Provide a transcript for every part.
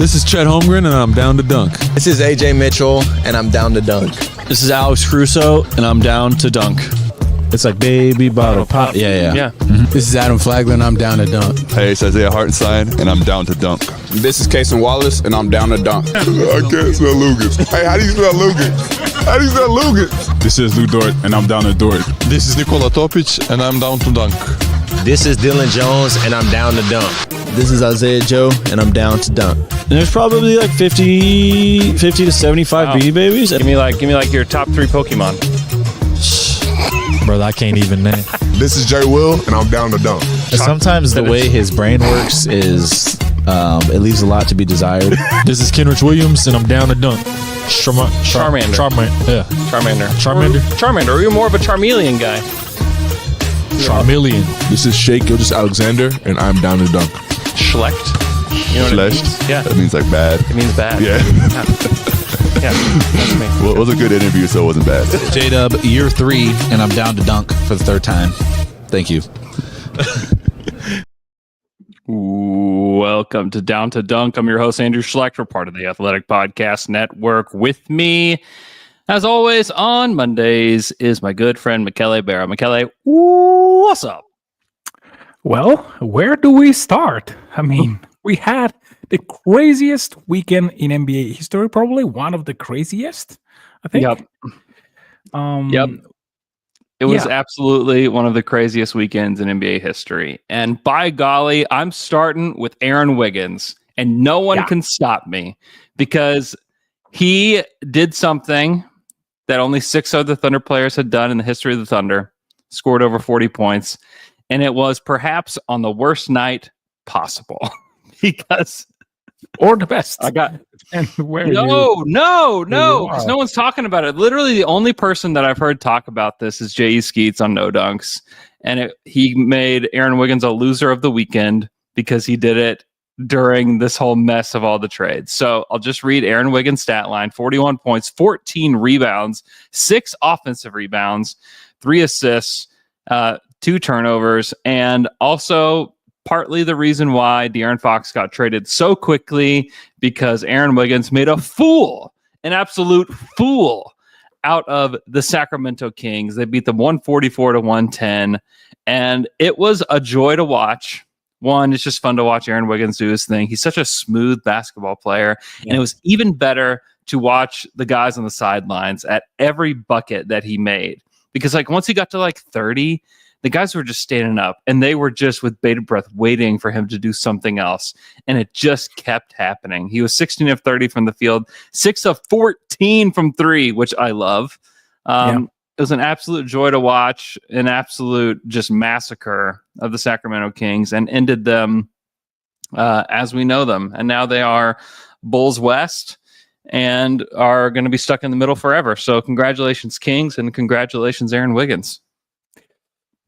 This is Chet Holmgren, and I'm down to dunk. This is AJ Mitchell, and I'm down to dunk. This is Alex Crusoe, and I'm down to dunk. It's like baby bottle pop. Yeah. Mm-hmm. This is Adam Flagler, and I'm down to dunk. Hey, it's Isaiah Hartenstein, and I'm down to dunk. This is Cason Wallace, and I'm down to dunk. I can't spell Lucas. Hey, how do you spell Lucas? How do you spell Lucas? This is Lou Dort, and I'm down to Dort. This is Nikola Topic, and I'm down to dunk. This is Dylan Jones, and I'm down to dunk. This is Isaiah Joe, and I'm down to dunk. And there's probably like 50 to 75 Beanie Babies. Give me like your top 3 Pokemon. Bro, I can't even name. This is Jay Will, and I'm down to dunk. Sometimes the way his brain works is it leaves a lot to be desired. This is Kenrich Williams, and I'm down to dunk. Charmander. Yeah. Charmander. Or you're more of a Charmeleon guy. Charmeleon. This is Shea Gilgeous-Alexander, and I'm down to dunk. Schlecht. You know what Schlecht? it means? Yeah. That means like bad. It means bad. Yeah. Yeah. That's me. Well, it was a good interview, so it wasn't bad. J-Dub, year 3, and I'm down to dunk for the 3rd time. Thank you. Welcome to Down to Dunk. I'm your host, Andrew Schlecht. We're part of the Athletic Podcast Network. With me, as always, on Mondays is my good friend, Michele Berra. Michele, what's up? Well, where do we start? I mean, we had the craziest weekend in NBA history, probably one of the craziest, I think. Yep. It was absolutely one of the craziest weekends in NBA history. And by golly, I'm starting with Aaron Wiggins, and no one can stop me because he did something that only 6 other Thunder players had done in the history of the Thunder, scored over 40 points, and it was perhaps on the worst night possible because... Or the best. I got... No, because no one's talking about it. Literally, the only person that I've heard talk about this is J.E. Skeets on No Dunks, and he made Aaron Wiggins a loser of the weekend because he did it during this whole mess of all the trades. So I'll just read Aaron Wiggins' stat line: 41 points, 14 rebounds, 6 offensive rebounds, 3 assists, 2 turnovers, and also partly the reason why De'Aaron Fox got traded so quickly because Aaron Wiggins made an absolute fool out of the Sacramento Kings. They beat them 144-110, and it was a joy to watch. One, it's just fun to watch Aaron Wiggins do his thing. He's such a smooth basketball player, and it was even better to watch the guys on the sidelines at every bucket that he made. Because like once he got to like 30, the guys were just standing up and they were just with bated breath waiting for him to do something else. And it just kept happening. He was 16 of 30 from the field, 6 of 14 from 3, which I love. It was an absolute joy to watch, an absolute just massacre of the Sacramento Kings, and ended them as we know them. And now they are Bulls West and are going to be stuck in the middle forever. So congratulations, Kings, and congratulations, Aaron Wiggins.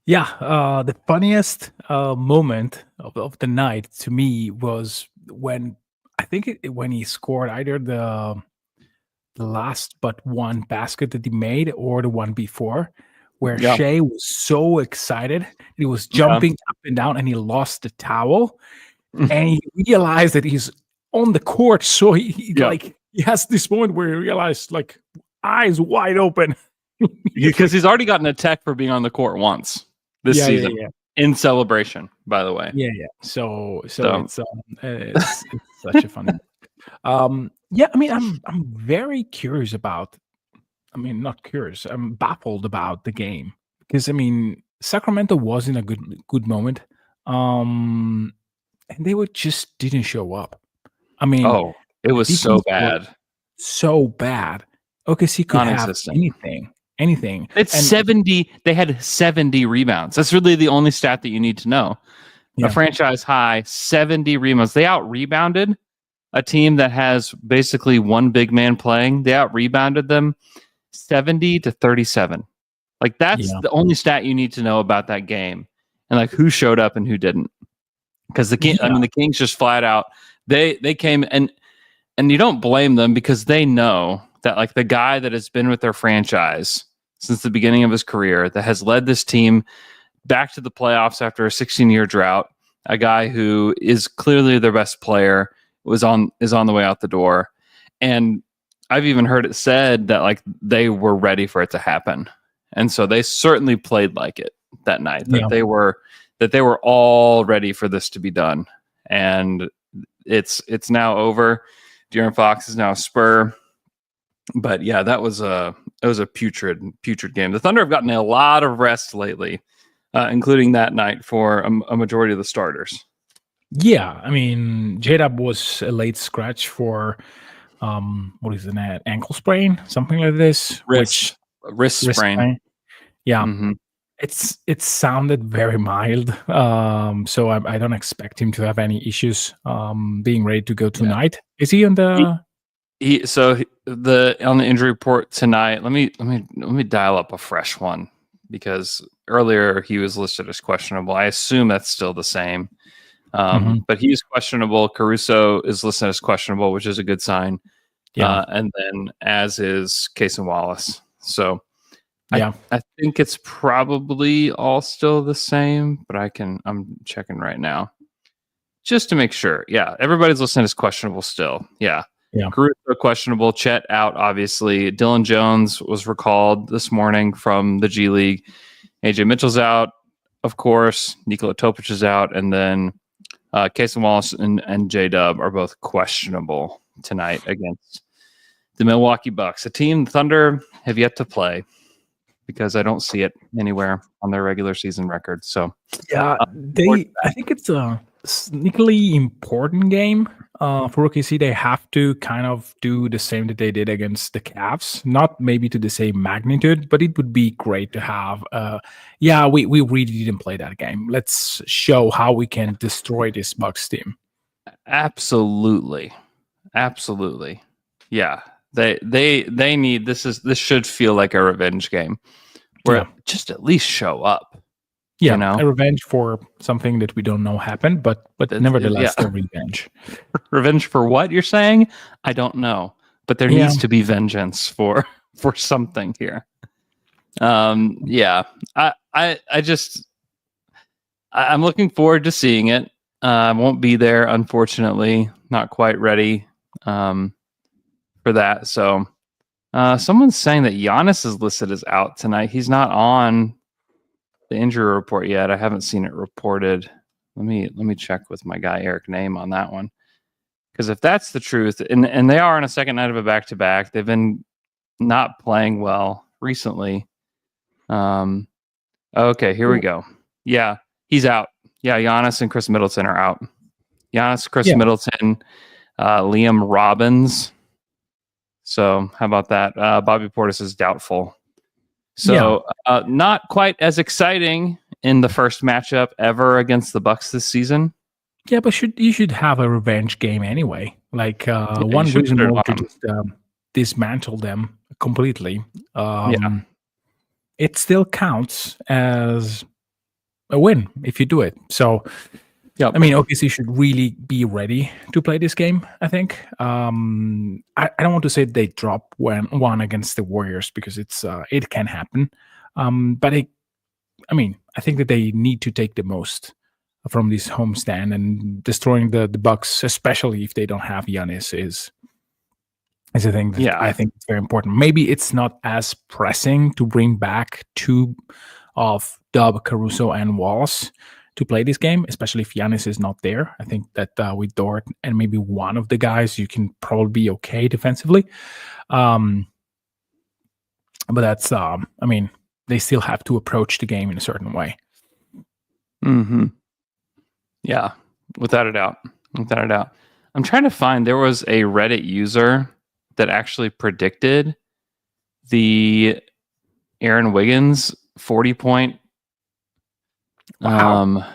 Yeah, the funniest moment of the night to me was when when he scored either the last but one basket that he made or the one before, where Shea was so excited. He was jumping up and down and he lost the towel and he realized that he's on the court. So he has this moment where he realized, like, eyes wide open. Because he's already gotten a tech for being on the court once this season in celebration, by the way. So it's such a fun. I mean, I'm very curious about. I mean, not curious. I'm baffled about the game because I mean, Sacramento was in a good moment, and they just didn't show up. I mean, it was so bad, so bad. OKC could have anything. It's 70. They had 70 rebounds. That's really the only stat that you need to know. A franchise high 70 rebounds. They out rebounded a team that has basically one big man playing. They out rebounded them 70-37. Like that's the only stat you need to know about that game, and like who showed up and who didn't. Because the Kings just flat out they came and you don't blame them because they know that like the guy that has been with their franchise since the beginning of his career, that has led this team back to the playoffs after a 16-year drought, a guy who is clearly their best player, is on the way out the door, and I've even heard it said that like they were ready for it to happen, and so they certainly played like it that night. That they were all ready for this to be done, and it's now over. De'Aaron Fox is now a Spur, but yeah, that was a putrid game. The Thunder have gotten a lot of rest lately, including that night for a majority of the starters. Yeah, I mean, J-Dub was a late scratch for what is it, an ankle sprain, something like this, wrist sprain. Yeah, it sounded very mild, so I don't expect him to have any issues being ready to go tonight. Is he on the? On the injury report tonight. Let me dial up a fresh one because earlier he was listed as questionable. I assume that's still the same, but he's questionable. Caruso is listed as questionable, which is a good sign. Yeah, and then as is Case and Wallace. So. I think it's probably all still the same, but I'm checking right now just to make sure. Yeah, everybody's listening is questionable still. Yeah. Caruso questionable. Chet out, obviously. Dylan Jones was recalled this morning from the G League. AJ Mitchell's out, of course. Nikola Topic is out, and then Casey Wallace and J-Dub are both questionable tonight against the Milwaukee Bucks, a team the Thunder have yet to play, because I don't see it anywhere on their regular season record. So yeah, I think it's a sneakily important game for OKC. They have to kind of do the same that they did against the Cavs, not maybe to the same magnitude, but it would be great to have. We really didn't play that game. Let's show how we can destroy this Bucks team. Absolutely. Yeah. They need this should feel like a revenge game where just at least show up. Yeah, you know? A revenge for something that we don't know happened, but nevertheless a revenge. Revenge for what you're saying? I don't know. But there needs to be vengeance for something here. I'm looking forward to seeing it. I won't be there, unfortunately. Not quite ready. For that. So someone's saying that Giannis is listed as out tonight. He's not on the injury report yet. I haven't seen it reported. Let me check with my guy Eric Name on that one. Because if that's the truth, and they are on a second night of a back-to-back, they've been not playing well recently. Okay, here we go. Yeah, he's out. Yeah, Giannis and Chris Middleton are out. Giannis, Chris Middleton, Liam Robbins. So how about that? Bobby Portis is doubtful. So not quite as exciting in the first matchup ever against the Bucks this season. Yeah, but you should have a revenge game anyway. Like one reason more to just dismantle them completely. It still counts as a win if you do it. So I mean, OKC should really be ready to play this game, I think. I don't want to say they drop one against the Warriors because it can happen. But I think that they need to take the most from this homestand, and destroying the Bucks, especially if they don't have Giannis, is a thing that I think it's very important. Maybe it's not as pressing to bring back two of Dub, Caruso, and Wallace to play this game, especially if Giannis is not there. I think that with Dort and maybe one of the guys, you can probably be okay defensively. But that's, they still have to approach the game in a certain way. Mm-hmm. Yeah, without a doubt. I'm trying to find, there was a Reddit user that actually predicted the Aaron Wiggins 40-point. Wow.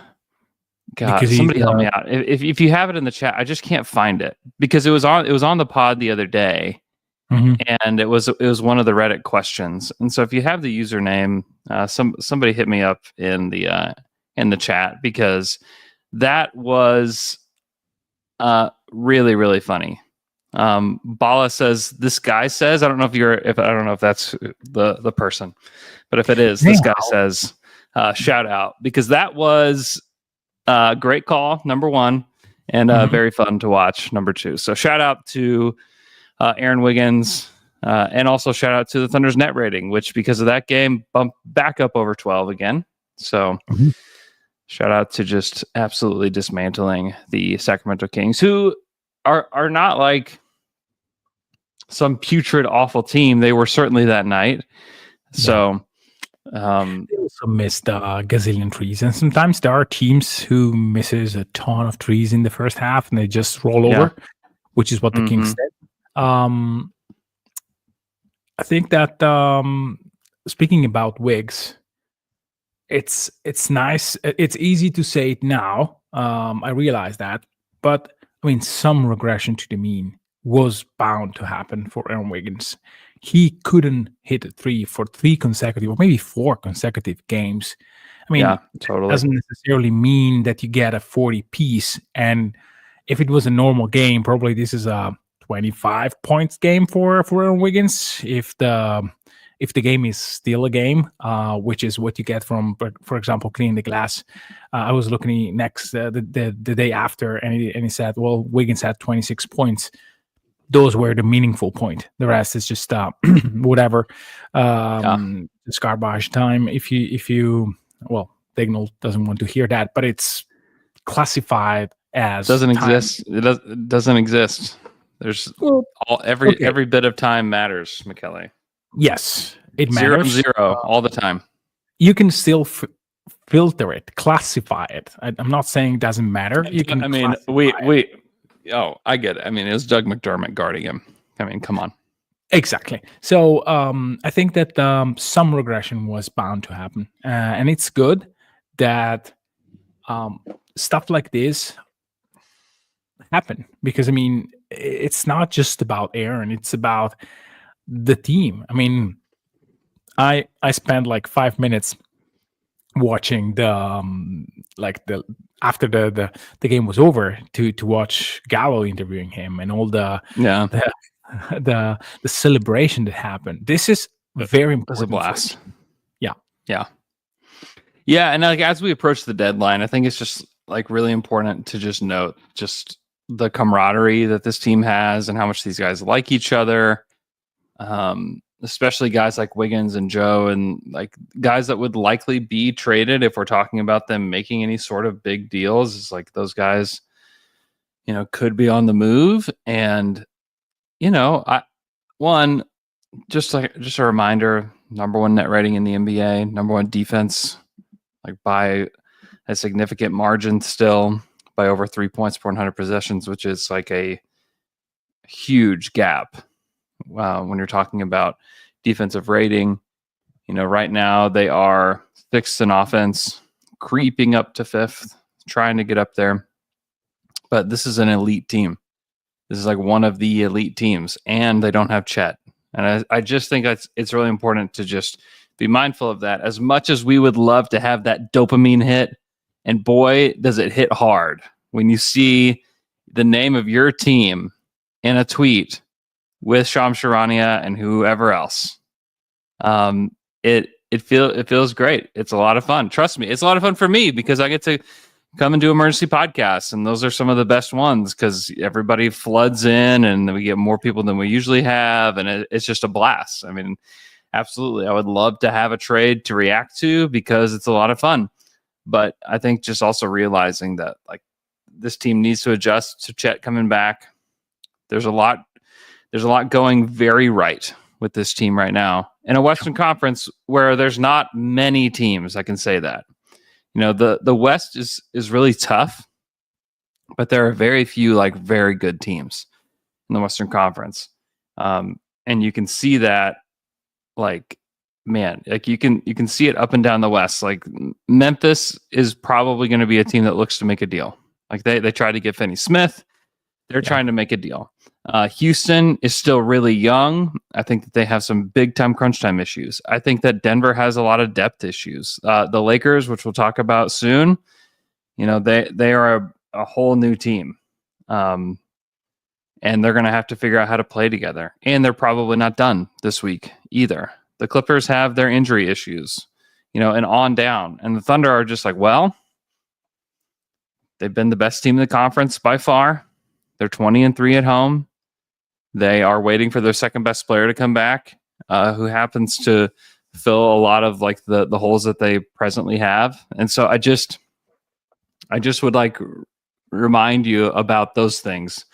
God, somebody help me out. If you have it in the chat, I just can't find it because it was on the pod the other day, and it was one of the Reddit questions. And so if you have the username, somebody hit me up in the chat, because that was really, really funny. Bala says, this guy says, I don't know if that's the person, but if it is, this guy says, shout out, because that was a great call, number one. and very fun to watch. Number 2. So shout out to Aaron Wiggins, and also shout out to the Thunder's net rating, which because of that game bumped back up over 12 again. So shout out to just absolutely dismantling the Sacramento Kings, who are not like some putrid, awful team. They were certainly that night. So they also missed a gazillion threes, and sometimes there are teams who misses a ton of threes in the first half and they just roll over, which is what the Kings did. I think that speaking about Wiggs, it's nice. It's easy to say it now. I realize that, but I mean, some regression to the mean was bound to happen for Aaron Wiggins. He couldn't hit a 3 for 3 consecutive, or maybe 4 consecutive games. I mean, totally. It doesn't necessarily mean that you get a 40 piece. And if it was a normal game, probably this is a 25 points game for Aaron Wiggins. If the game is still a game, which is what you get from, for example, cleaning the glass. I was looking the day after, and he said, well, Wiggins had 26 points. Those were the meaningful point. The rest is just whatever. It's garbage time. If you well, Dignal doesn't want to hear that, but it's classified as doesn't time. exist. It doesn't exist. There's every bit of time matters, Michele. Yes, it matters. 0 all the time. You can still filter it, classify it. I'm not saying it doesn't matter. You can. I mean, Oh, I get it. I mean, it was Doug McDermott guarding him. I mean, come on. Exactly. So I think that some regression was bound to happen. And it's good that stuff like this happen. Because, I mean, it's not just about Aaron. It's about the team. I mean, I spent like 5 minutes watching after the game was over to watch Gallo interviewing him and all the celebration that happened. This is very important. It's a blast. Yeah. And like as we approach the deadline, I think it's just like really important to just note just the camaraderie that this team has and how much these guys like each other. Especially guys like Wiggins and Joe, and like guys that would likely be traded if we're talking about them making any sort of big deals. It's like those guys, could be on the move. And, just a reminder, number 1 net rating in the NBA, number 1 defense, like by a significant margin still, by over 3 points per 100 possessions, which is like a huge gap. When you're talking about defensive rating, right now they are 6th in offense, creeping up to 5th, trying to get up there. But this is an elite team. This is like one of the elite teams, and they don't have Chet. And I just think it's really important to just be mindful of that. As much as we would love to have that dopamine hit, and boy, does it hit hard when you see the name of your team in a tweet with Shams Charania and whoever else. It feels great. It's a lot of fun. Trust me, it's a lot of fun for me because I get to come and do emergency podcasts, and those are some of the best ones because everybody floods in and we get more people than we usually have, and it's just a blast. I mean, absolutely, I would love to have a trade to react to because it's a lot of fun. But I think just also realizing that like this team needs to adjust to Chet coming back. There's a lot going very right with this team right now in a Western Conference where there's not many teams. I can say that, the West is really tough, but there are very few like very good teams in the Western Conference. And you can see that like, man, like you can see it up and down the West. Like Memphis is probably going to be a team that looks to make a deal. Like they tried to get Finney Smith. They're trying to make a deal. Houston is still really young. I think that they have some big time crunch time issues. I think that Denver has a lot of depth issues. The Lakers, which we'll talk about soon, they are a whole new team. And they're going to have to figure out how to play together. And they're probably not done this week either. The Clippers have their injury issues, and on down. And the Thunder are just like, well, they've been the best team in the conference by far. They're 20-3 at home. They are waiting for their second best player to come back, who happens to fill a lot of like the holes that they presently have. And so I just would like remind you about those things,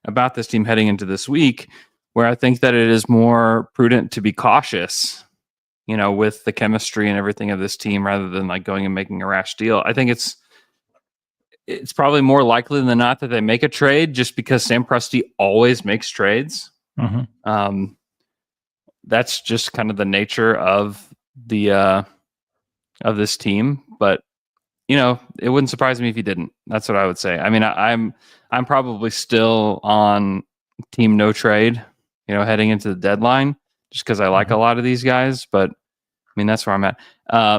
about this team heading into this week, where I think that it is more prudent to be cautious, with the chemistry and everything of this team rather than like going and making a rash deal. I think it's probably more likely than not that they make a trade just because Sam Presti always makes trades. Mm-hmm. That's just kind of the nature of the of this team. But it wouldn't surprise me if he didn't. That's what I would say. I mean, I'm probably still on team no trade, heading into the deadline, just because I like a lot of these guys. But I mean, that's where I'm at.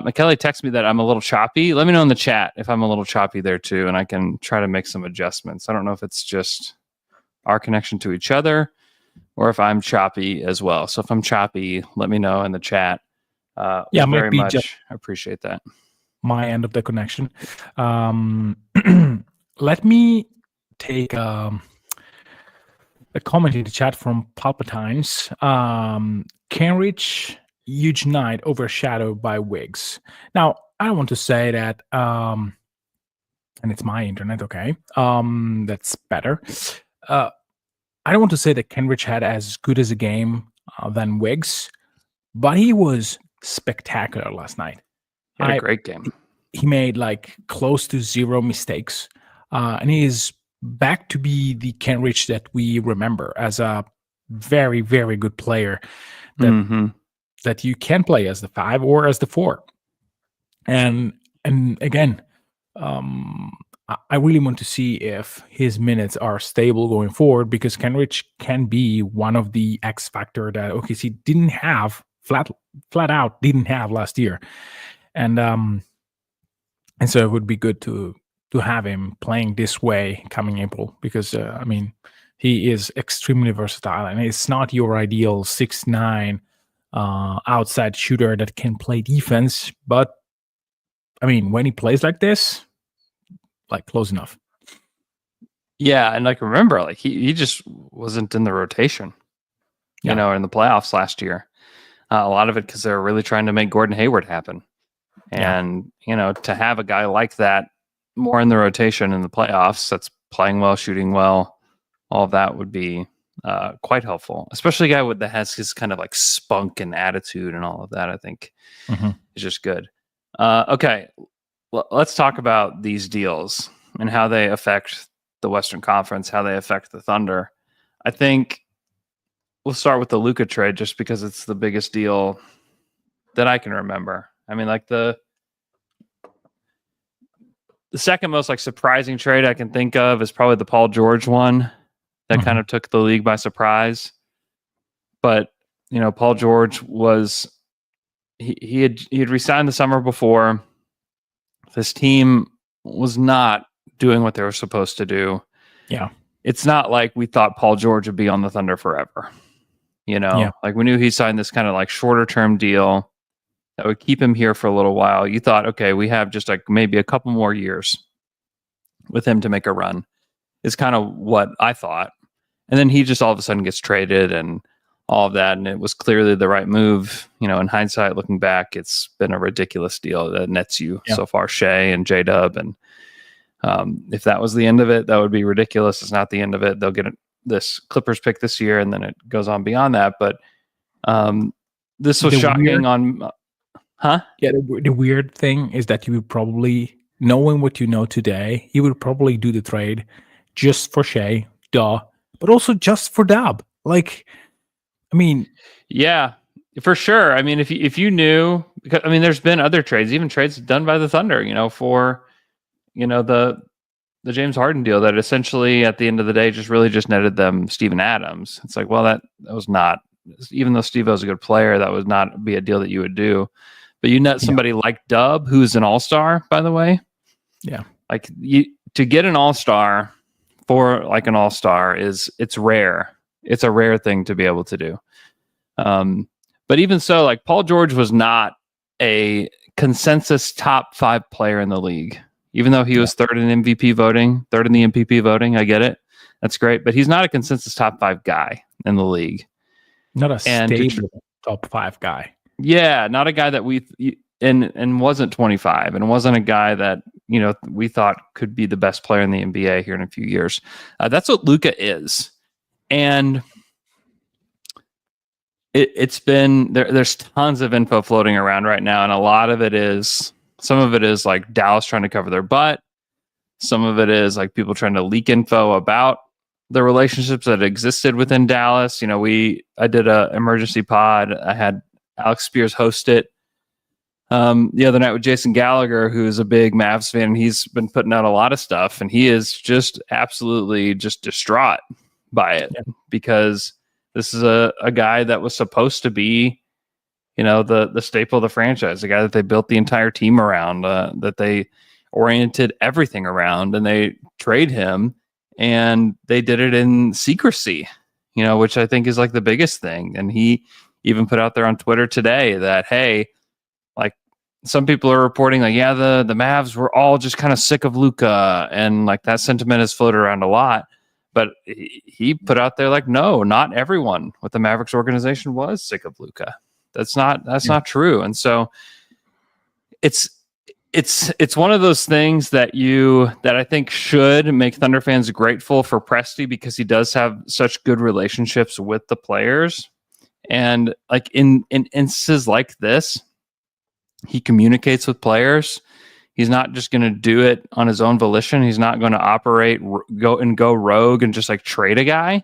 Michele texted me that I'm a little choppy. Let me know in the chat if I'm a little choppy there too, and I can try to make some adjustments. I don't know if it's just our connection to each other or if I'm choppy as well. So if I'm choppy, let me know in the chat. Very much just appreciate that. My end of the connection. Let me take a comment in the chat from Palpatines. Kenrich, huge night overshadowed by Wiggs. Now, I don't want to say that, and it's my internet, okay? That's better. I don't want to say that Kenrich had as good as a game than Wiggs, but he was spectacular last night. He had a great game. He made like close to zero mistakes, and he is back to be the Kenrich that we remember as a very, very good player that you can play as the 5 or as the 4. And again, I really want to see if his minutes are stable going forward, because Kenrich can be one of the X factor that OKC didn't have flat out didn't have last year, and so it would be good to have him playing this way coming April, because I mean, he is extremely versatile, and it's not your ideal 6'9" outside shooter that can play defense, but I mean, when he plays like this, like close enough. Yeah, and like remember, like he just wasn't in the rotation, in the playoffs last year. A lot of it because they were really trying to make Gordon Hayward happen, and to have a guy like that more in the rotation in the playoffs, that's playing well, shooting well, all of that would be quite helpful. Especially a guy that has his kind of like spunk and attitude and all of that. I think is just good. Okay, let's talk about these deals and how they affect the Western Conference, how they affect the Thunder. I think we'll start with the Luka trade just because it's the biggest deal that I can remember. I mean, like the second most like surprising trade I can think of is probably the Paul George one that kind of took the league by surprise. But, Paul George was he had resigned the summer before. This team was not doing what they were supposed to do. Yeah. It's not like we thought Paul George would be on the Thunder forever. Like we knew he signed this kind of like shorter term deal that would keep him here for a little while. You thought, okay, we have just like maybe a couple more years with him to make a run, is kind of what I thought. And then he just all of a sudden gets traded and all of that. And it was clearly the right move. In hindsight, looking back, it's been a ridiculous deal that nets you so far, Shea and J-Dub. And if that was the end of it, that would be ridiculous. It's not the end of it. They'll get this Clippers pick this year, and then it goes on beyond that. But this was shocking Yeah, the weird thing is that you would probably, knowing what you know today, you would probably do the trade just for Shea, but also just for Dub. Like, I mean, yeah, for sure. I mean, if you knew, because I mean, there's been other trades, even trades done by the Thunder, for the James Harden deal that essentially at the end of the day just really just netted them Steven Adams. It's like, well, that was not, even though Steve was a good player, that would not be a deal that you would do. But you net somebody like Dub, who's an all-star, by the way. Yeah. Like to get an all-star for like an all-star it's rare. It's a rare thing to be able to do. But even so, like Paul George was not a consensus top 5 player in the league. Even though he was third in MVP voting, third in the MPP voting, I get it. That's great. But he's not a consensus top 5 guy in the league. Not a stable top 5 guy. Yeah, not a guy that and wasn't 25 and wasn't a guy that, we thought could be the best player in the NBA here in a few years. That's what Luka is. And it's been there's tons of info floating around right now, and a lot of it is, some of it is like Dallas trying to cover their butt. Some of it is like people trying to leak info about the relationships that existed within Dallas. I did a emergency pod. I had Alex Spears host it the other night with Jason Gallagher, who's a big Mavs fan, and he's been putting out a lot of stuff, and he is just absolutely just distraught by it because this is a guy that was supposed to be, the staple of the franchise, the guy that they built the entire team around, that they oriented everything around, and they trade him, and they did it in secrecy, which I think is like the biggest thing. And he even put out there on Twitter today that, hey, like some people are reporting like, yeah, the Mavs were all just kind of sick of Luka, and like that sentiment has floated around a lot. But he put out there like, no, not everyone with the Mavericks organization was sick of Luka. That's not true. And so it's one of those things that I think should make Thunder fans grateful for Presti, because he does have such good relationships with the players. And like in instances like this, he communicates with players. He's not just going to do it on his own volition. He's not going to go rogue and just like trade a guy.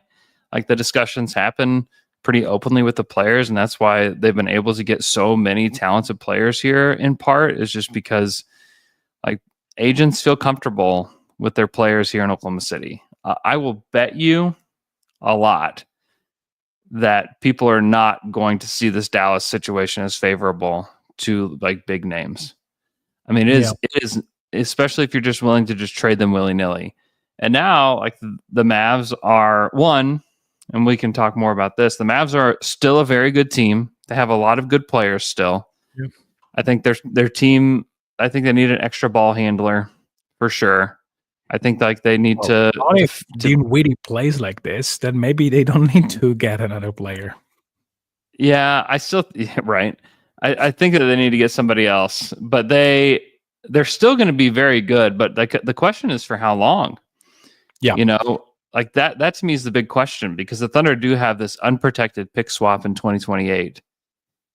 Like the discussions happen pretty openly with the players, and that's why they've been able to get so many talented players here. In part is just because like agents feel comfortable with their players here in Oklahoma City. I will bet you a lot that people are not going to see this Dallas situation as favorable to like big names. I mean, it is, especially if you're just willing to just trade them willy-nilly. And now, like, the Mavs are one, and we can talk more about this. The Mavs are still a very good team. They have a lot of good players still. Yep. I think their team, I think they need an extra ball handler for sure. I think like they need to. If Dinwiddie plays like this, then maybe they don't need to get another player. Yeah, right. I think that they need to get somebody else, but they're still going to be very good. But the question is for how long? Yeah, like that to me is the big question, because the Thunder do have this unprotected pick swap in 2028,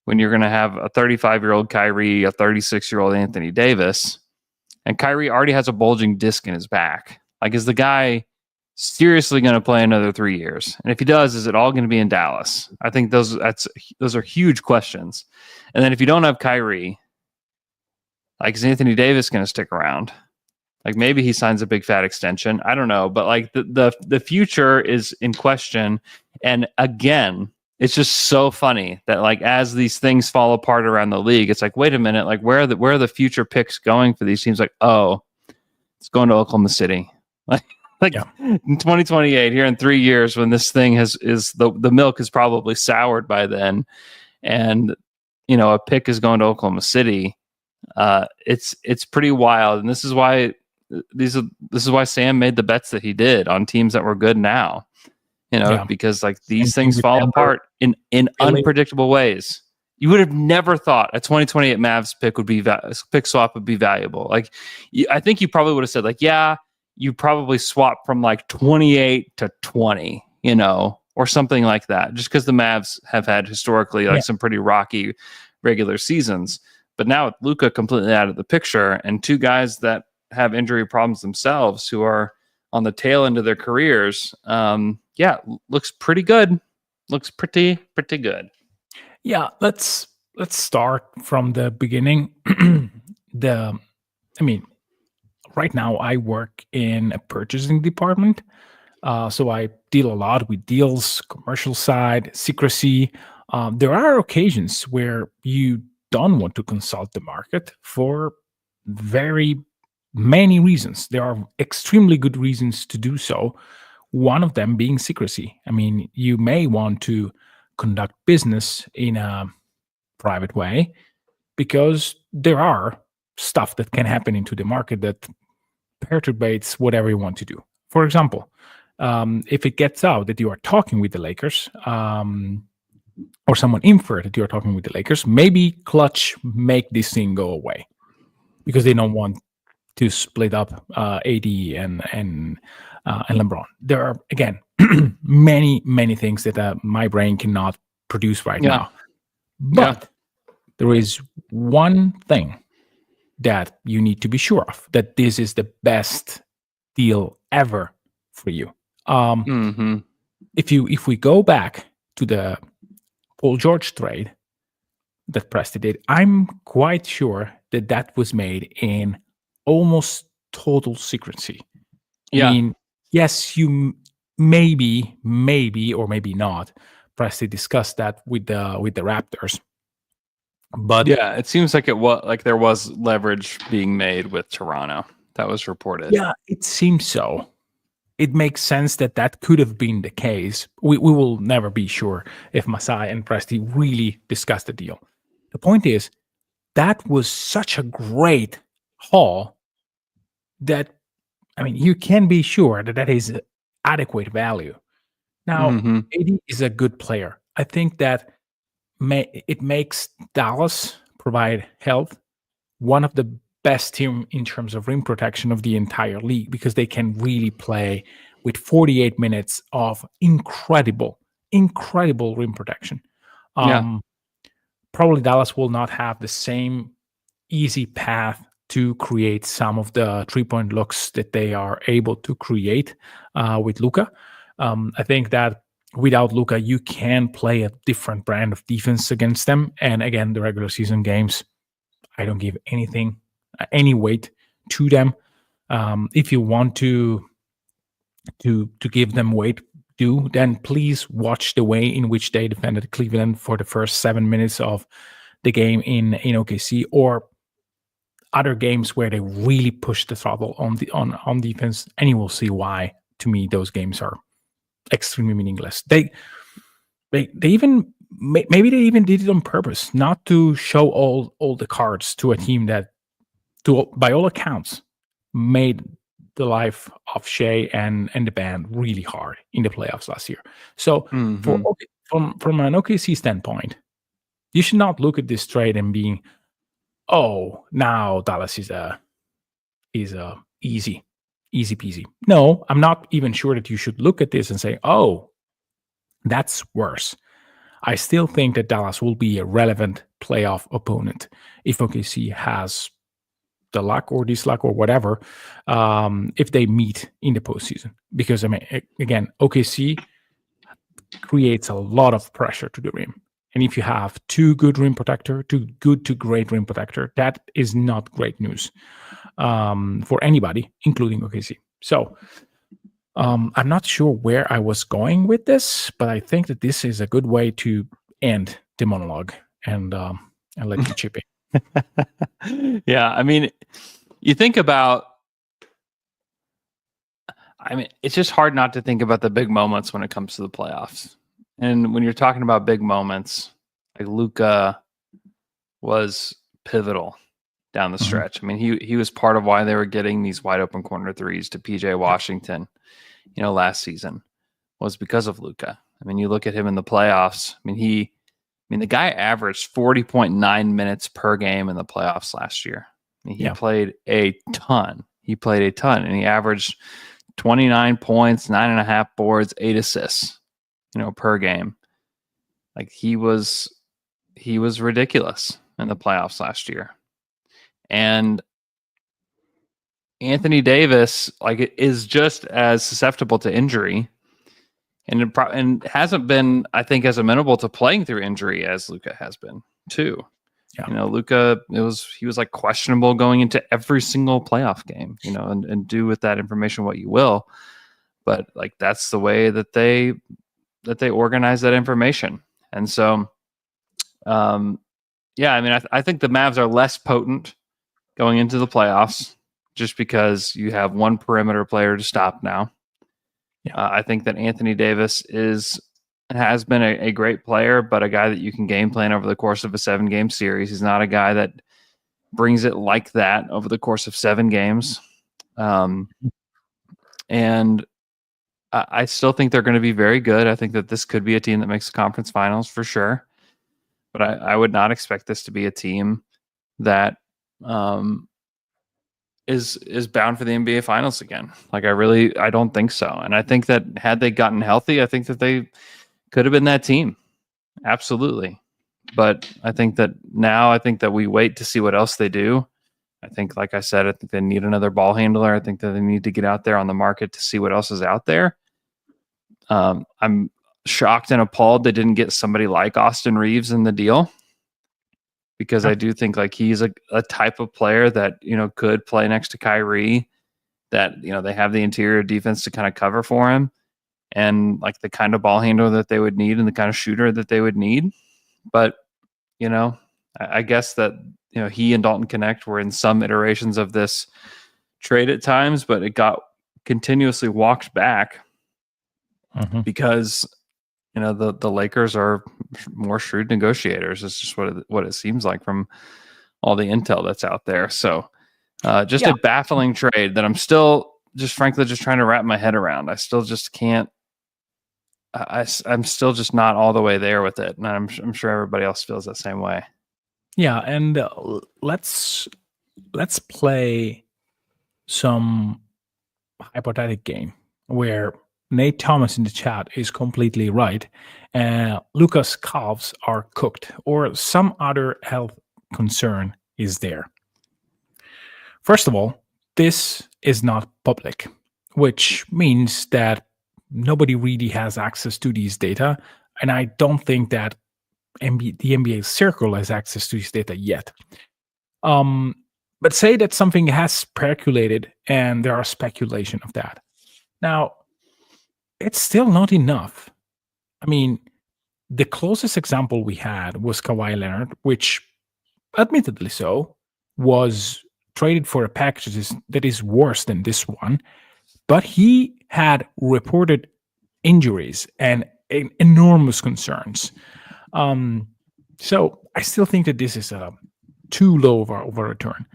when you're going to have a 35-year-old Kyrie, a 36-year-old Anthony Davis, and Kyrie already has a bulging disc in his back. Like, is the guy seriously going to play another 3 years? And if he does, is it all going to be in Dallas? I think those are huge questions. And then if you don't have Kyrie, like, is Anthony Davis going to stick around? Like, maybe he signs a big fat extension. I don't know. But like the future is in question. And again, it's just so funny that like as these things fall apart around the league, it's like, wait a minute, like where are the future picks going for these teams? Like, oh, it's going to Oklahoma City. Like in 2028, here in 3 years, when this thing is the milk is probably soured by then, and a pick is going to Oklahoma City. It's pretty wild, and this is why Sam made the bets that he did on teams that were good now. Because like these things fall apart in unpredictable ways. You would have never thought a 2028 Mavs pick swap would be valuable. Like, I think you probably would have said like, yeah, you probably swap from like 28 to 20, or something like that, just because the Mavs have had historically like some pretty rocky regular seasons. But now with Luka completely out of the picture, and two guys that have injury problems themselves who are on the tail end of their careers, looks pretty good. Looks pretty good. Yeah, let's start from the beginning. Right now I work in a purchasing department, so I deal a lot with deals, commercial side, secrecy. There are occasions where you don't want to consult the market for very many reasons. There are extremely good reasons to do so. One of them being secrecy. I mean, you may want to conduct business in a private way because there are stuff that can happen into the market that perturbates whatever you want to do. For example, if it gets out that you are talking with the Lakers, or someone inferred that you are talking with the Lakers, maybe Clutch make this thing go away because they don't want to split up AD and LeBron. There are, again, many things that my brain cannot produce right now. But there is one thing that you need to be sure of, that this is the best deal ever for you. If we go back to the Paul George trade that Presti did, I'm quite sure that was made in almost total secrecy. I mean, yes, you maybe or maybe not, Presti discussed that with the Raptors. But it seems like there was leverage being made with Toronto. That was reported. Yeah, it seems so. It makes sense that could have been the case. We will never be sure if Masai and Presti really discussed the deal. The point is, that was such a great haul that, I mean, you can be sure that is adequate value. Now, AD is a good player. I think that it makes Dallas provide health one of the best team in terms of rim protection of the entire league, because they can really play with 48 minutes of incredible rim protection. Probably Dallas will not have the same easy path to create some of the 3-point looks that they are able to create with Luka. I think that without Luka, you can play a different brand of defense against them. And again, the regular season games, I don't give any weight to them. If you want to give them weight, then please watch the way in which they defended Cleveland for the first 7 minutes of the game in OKC, or other games where they really push the throttle on defense, and you will see why. To me, those games are extremely meaningless. They even maybe they even did it on purpose, not to show all the cards to a team that, by all accounts, made the life of Shea and the band really hard in the playoffs last year. So from an OKC standpoint, you should not look at this trade and being, oh, now Dallas is easy peasy. No, I'm not even sure that you should look at this and say, oh, that's worse. I still think that Dallas will be a relevant playoff opponent if OKC has the luck or disluck or whatever, if they meet in the postseason. Because, I mean, again, OKC creates a lot of pressure to the rim. And if you have two good to great rim protector, that is not great news for anybody, including OKC. So I'm not sure where I was going with this, but I think that this is a good way to end the monologue and let you chip in. Yeah, I mean, you think about, it's just hard not to think about the big moments when it comes to the playoffs. And when you're talking about big moments, like Luka was pivotal down the stretch. I mean, he was part of why they were getting these wide open corner threes to PJ Washington, last season, was because of Luka. I mean, you look at him in the playoffs. The guy averaged 40.9 minutes per game in the playoffs last year. He played a ton. And he averaged 29 points, 9.5 boards, 8 assists, per game. Like, he was ridiculous in the playoffs last year. And Anthony Davis, is just as susceptible to injury, and hasn't been, I think, as amenable to playing through injury as Luka has been too. Yeah. Luka, he was like questionable going into every single playoff game, and do with that information what you will. But that's the way that they organize that information. And so, I think the Mavs are less potent going into the playoffs just because you have one perimeter player to stop now. I think that Anthony Davis has been a great player, but a guy that you can game plan over the course of a 7-game series. He's not a guy that brings it like that over the course of 7 games. And I still think they're going to be very good. I think that this could be a team that makes the conference finals for sure. But I would not expect this to be a team that is bound for the NBA finals again. Like I don't think so. And I think that had they gotten healthy, I think that they could have been that team. Absolutely. But I think that we wait to see what else they do. I think, like I said, I think they need another ball handler. I think that they need to get out there on the market to see what else is out there. I'm shocked and appalled they didn't get somebody like Austin Reeves in the deal, because I do think like he's a type of player that, could play next to Kyrie, that, they have the interior defense to kind of cover for him, and like the kind of ball handler that they would need and the kind of shooter that they would need. But, I guess that, he and Dalton Connect were in some iterations of this trade at times, but it got continuously walked back because, the Lakers are more shrewd negotiators. It's just what it seems like from all the intel that's out there. So a baffling trade that I'm still frankly trying to wrap my head around. I still just can't. I'm still just not all the way there with it, and I'm sure everybody else feels that same way. Yeah, and let's play some hypothetical game where Nate Thomas in the chat is completely right. Luka's calves are cooked, or some other health concern is there. First of all, this is not public, which means that nobody really has access to these data, and I don't think that the NBA circle has access to this data yet. But say that something has percolated and there are speculation of that. Now, it's still not enough. I mean, the closest example we had was Kawhi Leonard, which, admittedly so, was traded for a package that is worse than this one. But he had reported injuries and enormous concerns. So I still think that this is too low of a return.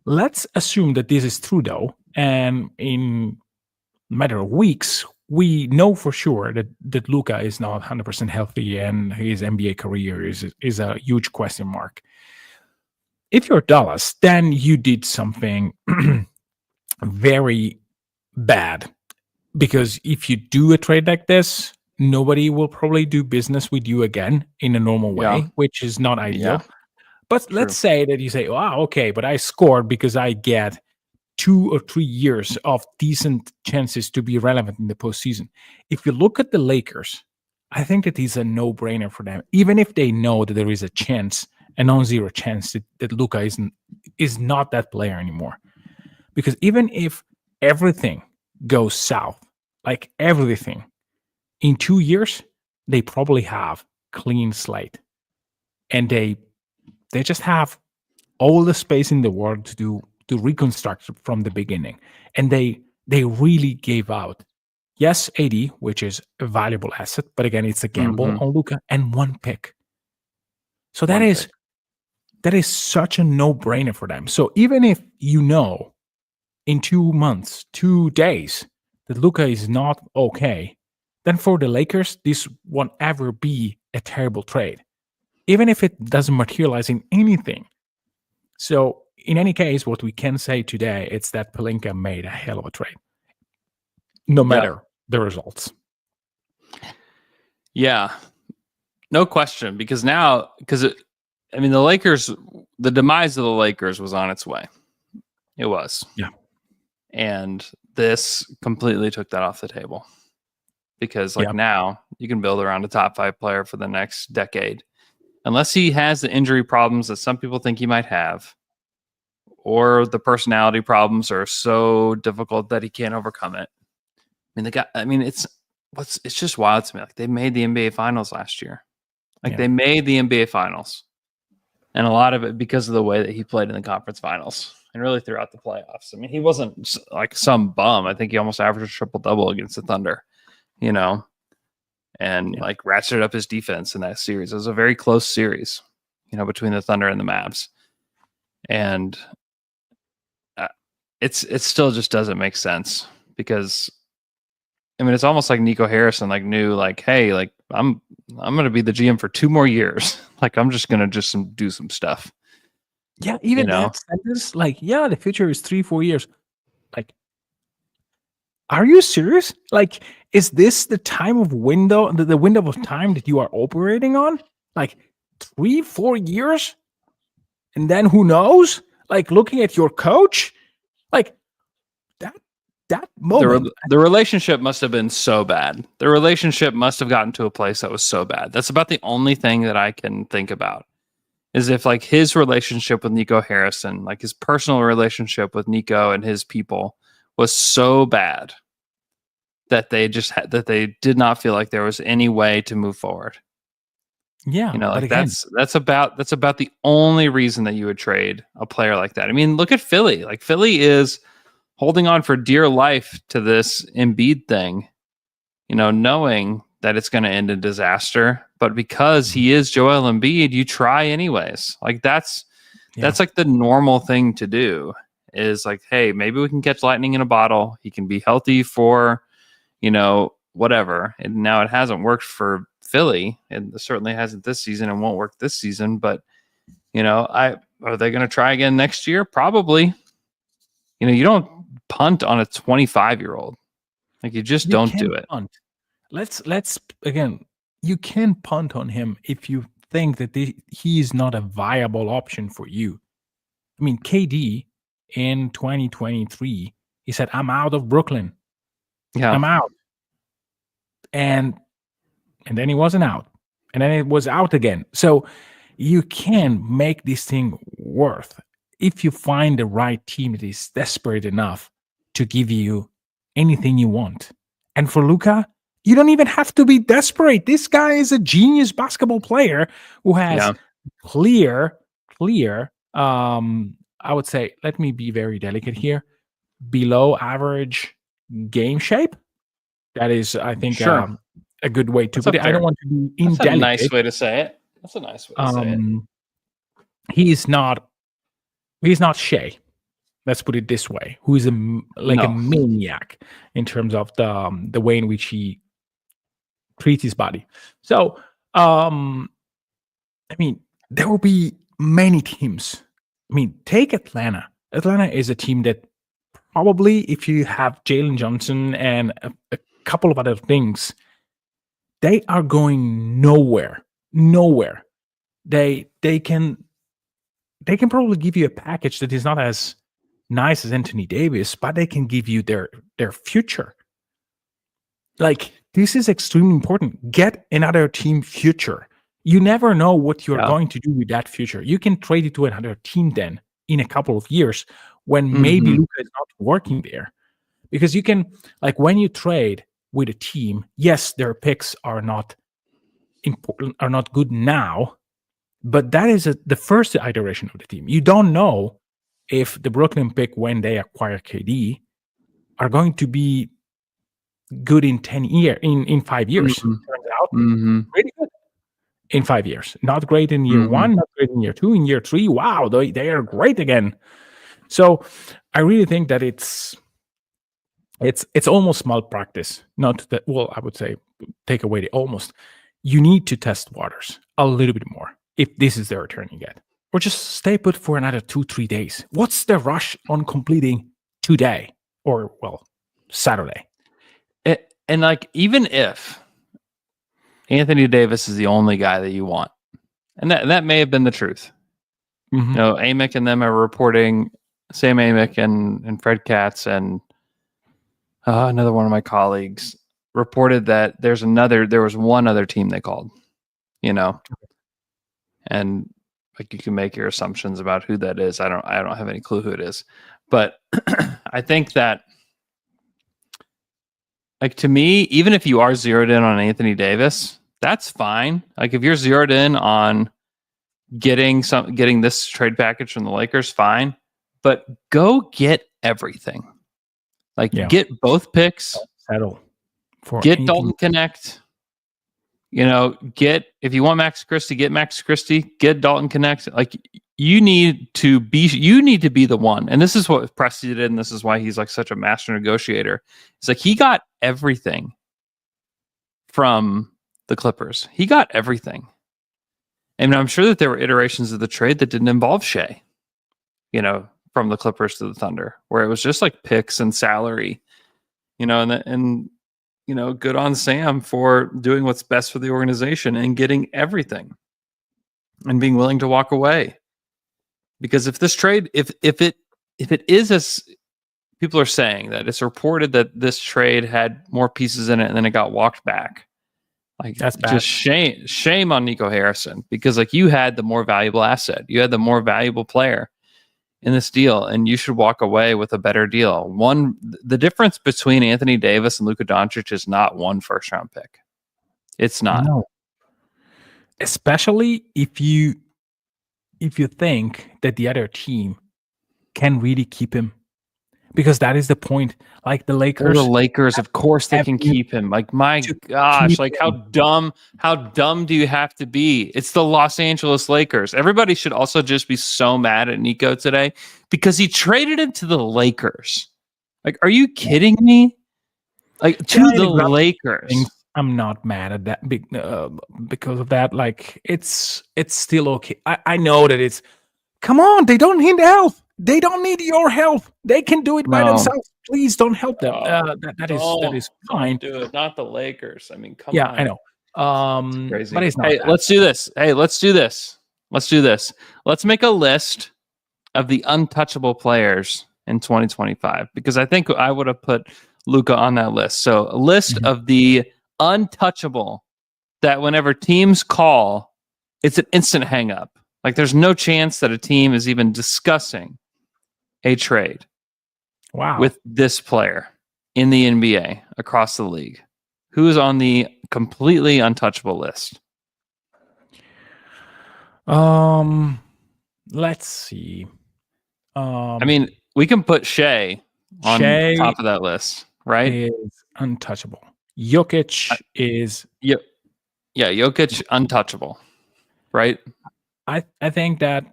Let's assume that this is true, though, and in a matter of weeks, we know for sure that Luka is not 100% healthy and his NBA career is a huge question mark. If you're Dallas, then you did something very bad, because if you do a trade like this, nobody will probably do business with you again in a normal way, which is not ideal. But let's say that you say, wow, okay, but I scored because I get 2 or 3 years of decent chances to be relevant in the postseason. If you look at the Lakers, I think that is a no-brainer for them, even if they know that there is a chance, a non-zero chance that Luka is not that player anymore. Because even if everything goes south, like everything, in 2 years, they probably have clean slate. And they just have all the space in the world to reconstruct from the beginning. And they really gave out, yes, AD, which is a valuable asset, but again, it's a gamble on Luka, and 1 pick. So that is such a no-brainer for them. So even if you know in 2 months, 2 days, that Luka is not okay, then for the Lakers, this won't ever be a terrible trade, even if it doesn't materialize in anything. So in any case, what we can say today is that Pelinka made a hell of a trade, no matter the results. Yeah, no question. Because the Lakers, the demise of the Lakers was on its way. It was. Yeah. And this completely took that off the table. Because now you can build around a top 5 player for the next decade, unless he has the injury problems that some people think he might have, or the personality problems are so difficult that he can't overcome it. It's just wild to me. Like, they made the NBA Finals last year. They made the NBA Finals, and a lot of it because of the way that he played in the conference finals and really throughout the playoffs. I mean, he wasn't like some bum. I think he almost averaged a triple-double against the Thunder. Like ratcheted up his defense in that series. It was a very close series, between the Thunder and the Mavs. And it still just doesn't make sense because I mean it's almost like Nico Harrison like knew like, hey, like I'm gonna be the GM for 2 more years. Like I'm just gonna do some stuff. Yeah, even that sentence, like, yeah, the future is 3-4 years. Like, are you serious? Like, is this the time of window, the window of time that you are operating on? Like 3-4 years? And then who knows? Like looking at your coach, like that moment. The relationship must have been so bad. The relationship must have gotten to a place that was so bad. That's about the only thing that I can think about. Is if like his relationship with Nico Harrison, like his personal relationship with Nico and his people was so bad that they did not feel like there was any way to move forward. Yeah, you know, like that's about the only reason that you would trade a player like that. I mean, look at Philly. Like Philly is holding on for dear life to this Embiid thing, you know, knowing that it's going to end in disaster, but because he is Joel Embiid, you try anyways. Like that's like the normal thing to do is like, hey, maybe we can catch lightning in a bottle. He can be healthy for, you know, whatever. And now it hasn't worked for Philly, and it certainly hasn't this season and won't work this season. But, you know, are they going to try again next year? Probably. You know, you don't punt on a 25-year-old. Like you just don't do it. Punt. Let's again, you can punt on him if you think that he is not a viable option for you. I mean, KD in 2023, he said, I'm out of Brooklyn. Yeah. I'm out. And then he wasn't out. And then it was out again. So you can make this thing worth if you find the right team that is desperate enough to give you anything you want. And for Luka, you don't even have to be desperate. This guy is a genius basketball player who has clear, I would say, let me be very delicate here, below average game shape. That is, I think, a good way to put it. I don't want to be indelicate. That's a nice way to say it. That's a nice way to say it. He's not Shea. Let's put it this way. Who is a maniac in terms of the way in which he treats his body. So, I mean, there will be many teams. I mean, take Atlanta. Atlanta is a team that probably, if you have Jalen Johnson and a couple of other things, they are going nowhere. They can probably give you a package that is not as nice as Anthony Davis, but they can give you their future. Like, this is extremely important. Get another team future. You never know what you're going to do with that future. You can trade it to another team then in a couple of years when maybe Luka is not working there. Because you can, like, when you trade with a team, yes, their picks are not important, are not good now, but that is the first iteration of the team. You don't know if the Brooklyn pick, when they acquire KD, are going to be good in 5 years. Turns out pretty good in 5 years. Not great in year one, not great in year two. In year three, wow, they are great again. So I really think that it's almost malpractice. Not that, well, I would say take away the almost. You need to test waters a little bit more if this is the return you get. Or just stay put for another 2-3 days. What's the rush on completing today or, well, Saturday? And like, even if Anthony Davis is the only guy that you want, and that may have been the truth. You know, Amick and them are reporting, Sam Amick and Fred Katz and another one of my colleagues reported that there was one other team they called, you know, and like you can make your assumptions about who that is. I don't have any clue who it is, but I think that, like, to me, even if you are zeroed in on Anthony Davis, that's fine. Like, if you're zeroed in on getting this trade package from the Lakers, fine. But go get everything. Like, get both picks. Settle. Get Dalton Connect. You know, if you want Max Christie, get Max Christie. Get Dalton Connect. Like, you need to be the one. And this is what Presti did, and this is why he's like such a master negotiator. It's like he got everything from the Clippers. He got everything. And I'm sure that there were iterations of the trade that didn't involve Shea, from the Clippers to the Thunder, where it was just like picks and salary, and good on Sam for doing what's best for the organization and getting everything and being willing to walk away. Because if this trade, if it is as people are saying, that it's reported that this trade had more pieces in it and then it got walked back, like that's bad. Just shame on Nico Harrison, because like you had the more valuable asset, you had the more valuable player in this deal, and you should walk away with a better deal. The difference between Anthony Davis and Luka Doncic is not one first round pick. It's not. No. Especially if you think that the other team can really keep him, because that is the point. Like the Lakers, of course they can keep him. Like, my gosh, like how dumb do you have to be? It's the Los Angeles Lakers. Everybody should also just be so mad at Nico today because he traded him to the Lakers. Like, are you kidding me? Like, to the Lakers. I'm not mad at that because of that. Like, it's still okay. I know that it's, come on, they don't need help. They don't need your help. They can do it by themselves. Please don't help them. That is fine. Do it, not the Lakers. I mean, come on. Yeah, I know. Crazy. But it's not. Hey, let's do this. Let's make a list of the untouchable players in 2025, because I think I would have put Luka on that list. So a list of the untouchable that whenever teams call, it's an instant hang up. Like, there's no chance that a team is even discussing a trade with this player in the NBA across the league. Who is on the completely untouchable list? Let's see. I mean, we can put Shea on top of that list, right? Is untouchable. Jokic is Jokic untouchable, right? I think that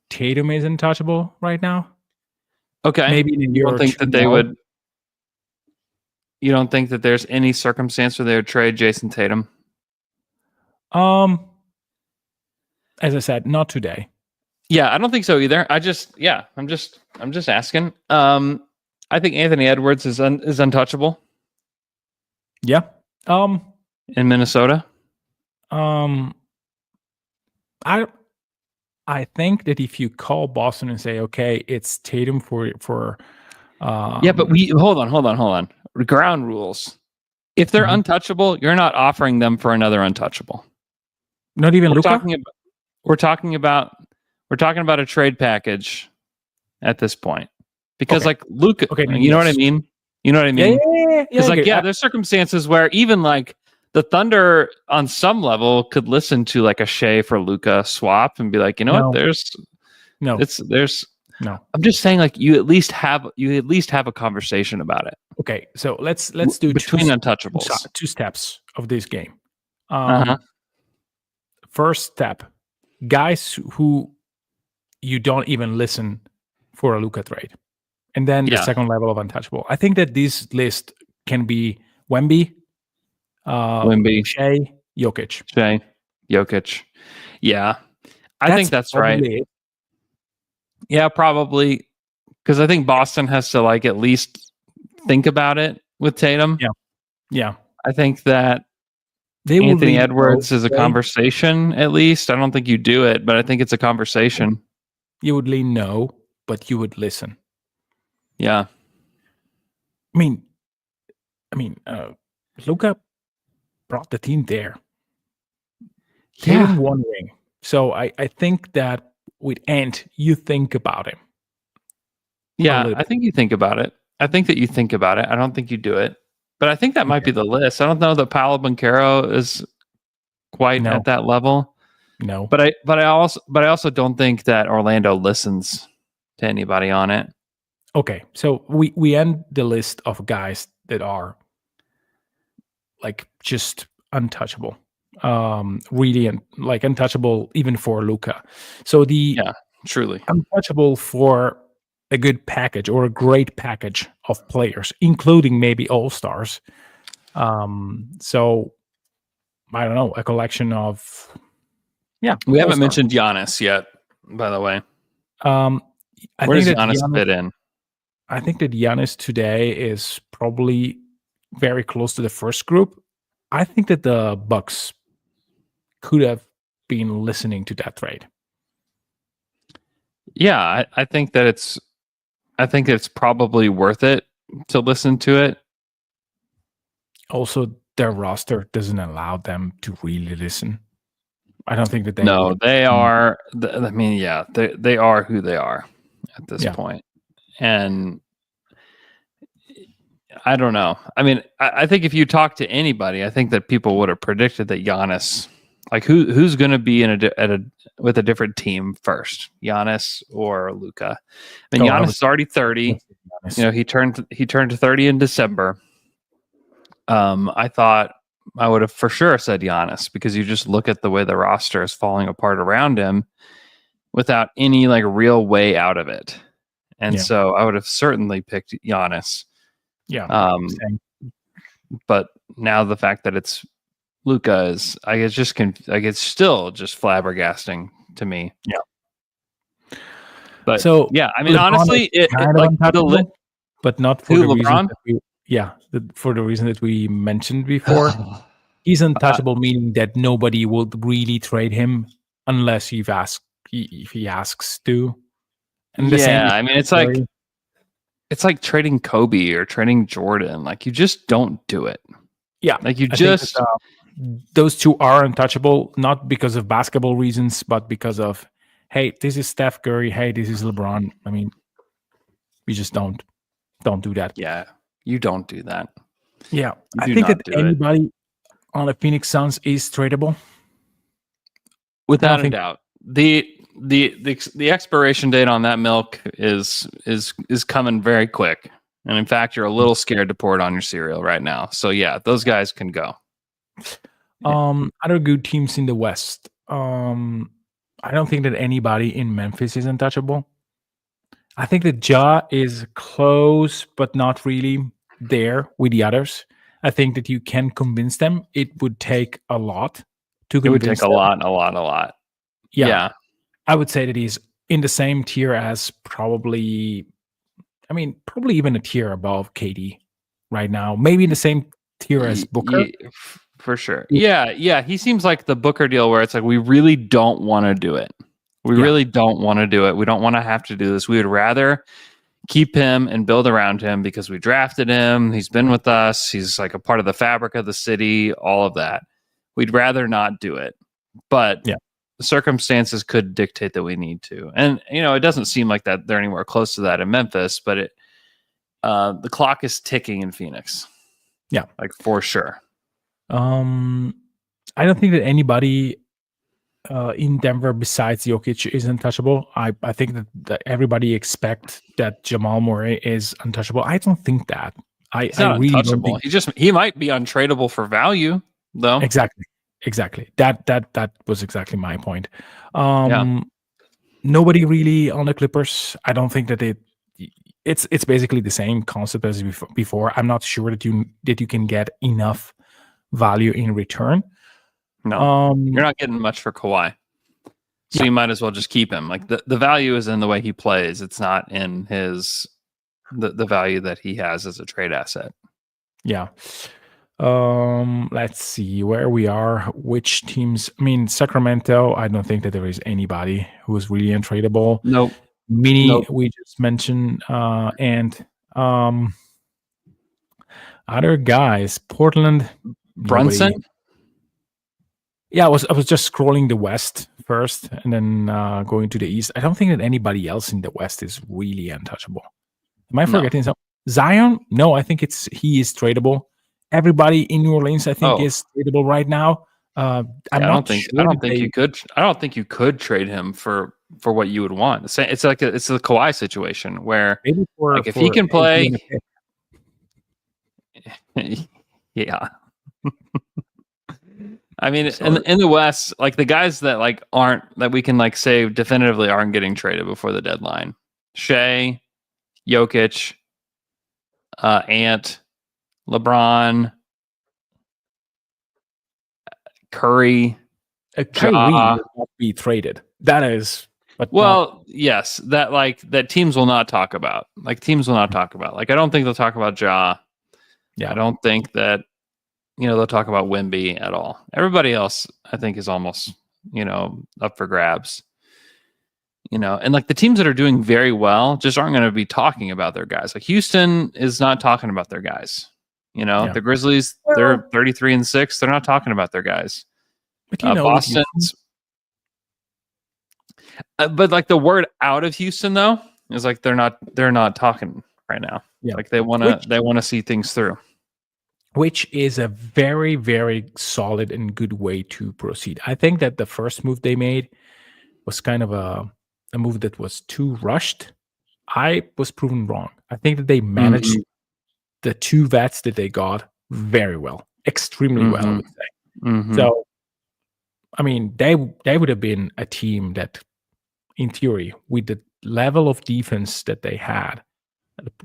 Tatum is untouchable right now. Okay. Maybe you don't think that they would. You don't think that there's any circumstance where they would trade Jason Tatum? As I said, not today. Yeah, I don't think so either. I'm just asking. I think Anthony Edwards is untouchable. Yeah. In Minnesota. I think that if you call Boston and say, okay, it's Tatum for yeah, but hold on. Ground rules. If they're untouchable, you're not offering them for another untouchable. Not even Luka? We're talking about a trade package at this point. Because like Luka, you know what I mean? You know what I mean? Yeah. Because there's circumstances where even like the Thunder on some level could listen to like a Shea for Luka swap and be like, you know what? I'm just saying, like, you at least have a conversation about it. Okay, so let's do between untouchables. 2 steps of this game. First step, guys who you don't even listen for a Luka trade, and then the second level of untouchable. I think that this list can be Wemby, Shea, Jokic. Yeah, I think that's right. It. Yeah, probably, because I think Boston has to like at least think about it with Tatum. Yeah. I think that Anthony Edwards is a conversation, at least. I don't think you do it, but I think it's a conversation. You would lean no, but you would listen. Yeah. I mean, Luka brought the team there. Tatum won ring. So I think that with Ant, you think about him. Yeah, I think you think about it. I think that you think about it. I don't think you do it. But I think that might be the list. I don't know that Paolo Banchero is quite at that level. No. But I also don't think that Orlando listens to anybody on it. Okay. So we end the list of guys that are like just untouchable. really untouchable even for Luka. So the truly untouchable for a good package or a great package of players, including maybe all-stars. So I don't know, a collection of we haven't mentioned Giannis yet, by the way. Where does Giannis fit in? I think that Giannis today is probably very close to the first group. I think that the Bucks could have been listening to that trade. Yeah, I think that it's probably worth it to listen to it. Also, their roster doesn't allow them to really listen. I don't think that they. No, they are. I mean, yeah, they are who they are at this point. And I don't know. I mean, I think if you talk to anybody, I think that people would have predicted that Giannis, like who's going to be with a different team first, Giannis or Luka. I mean, Giannis is already 30. You know, he turned 30 in December. I thought I would have for sure said Giannis, because you just look at the way the roster is falling apart around him without any like real way out of it. And so I would have certainly picked Giannis. Yeah. But now the fact that it's Luka is, it's still just flabbergasting to me. Yeah. But so yeah, I mean, LeBron honestly, but not for the LeBron? reason for the reason that we mentioned before. He's untouchable, meaning that nobody would really trade him unless if he asks to. And I mean, it's like trading Kobe or trading Jordan. Like, you just don't do it. Yeah, like you those two are untouchable, not because of basketball reasons, but because of, hey, this is Steph Curry. Hey, this is LeBron. I mean, we just don't do that. Yeah, you don't do that. Yeah, I think that anybody on the Phoenix Suns is tradable, without a doubt. The expiration date on that milk is coming very quick, and in fact, you're a little scared to pour it on your cereal right now. So yeah, those guys can go. Other good teams in the West. I don't think that anybody in Memphis is untouchable. I think that Ja is close, but not really there with the others. I think that you can convince them. It would take a lot to convince them. It would take a lot. Yeah. I would say that he's in the same tier as probably even a tier above KD right now. Maybe in the same tier as Booker. For sure. Yeah. He seems like the Booker deal where it's like, we really don't want to do it. We really don't want to do it. We don't want to have to do this. We would rather keep him and build around him because we drafted him. He's been with us. He's like a part of the fabric of the city, all of that. We'd rather not do it. But the circumstances could dictate that we need to. And, it doesn't seem like that they're anywhere close to that in Memphis, but the clock is ticking in Phoenix. Yeah. Like, for sure. I don't think that anybody in Denver besides Jokic is untouchable. I think that everybody expects that Jamal Murray is untouchable. I don't think that. He's not really untouchable. He might be untradeable for value, though. Exactly. That was exactly my point. Nobody really on the Clippers. I don't think that it's basically the same concept as before. I'm not sure that you can get enough value in return. No, you're not getting much for Kawhi, so you might as well just keep him. Like the value is in the way he plays. It's not in the value that he has as a trade asset. Yeah. Let's see where we are. Which teams? I mean, Sacramento. I don't think that there is anybody who is really untradeable. Nope. We just mentioned, and other guys. Portland. Brunson. Nobody. Yeah, I was just scrolling the West first, and then going to the East. I don't think that anybody else in the West is really untouchable. Am I forgetting something? Zion? No, I think he is tradable. Everybody in New Orleans, I think, is tradable right now. I don't think you could trade him for what you would want. It's like it's a Kawhi situation where if he can play, yeah. I mean, in the West, like the guys that like aren't that we can like say definitively aren't getting traded before the deadline: Shea, Jokic, Ant, LeBron, Curry. Kyrie will not be traded. That is, but yes, that teams will not talk about. Like teams will not talk about. Like I don't think they'll talk about Ja. Yeah, I don't think that they'll talk about Wemby at all. Everybody else, I think, is almost up for grabs. And like the teams that are doing very well just aren't going to be talking about their guys. Like Houston is not talking about their guys. The Grizzlies, they're 33-6. They're not talking about their guys. But Boston's, but like the word out of Houston though is like they're not talking right now. Yeah. Like they want to see things through. Which is a very, very solid and good way to proceed. I think that the first move they made was kind of a move that was too rushed. I was proven wrong. I think that they managed the two vets that they got very well, extremely well, I would say. So, I mean, they would have been a team that, in theory, with the level of defense that they had,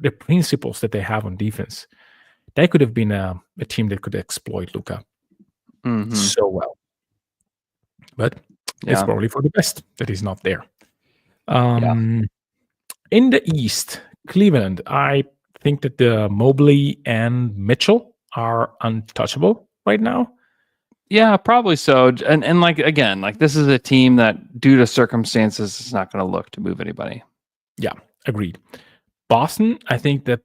the principles that they have on defense, they could have been a team that could exploit Luka so well. But it's probably for the best that he's not there. In the East, Cleveland, I think that the Mobley and Mitchell are untouchable right now. Yeah, probably so. And like again, like this is a team that, due to circumstances, is not going to look to move anybody. Yeah, agreed. Boston, I think that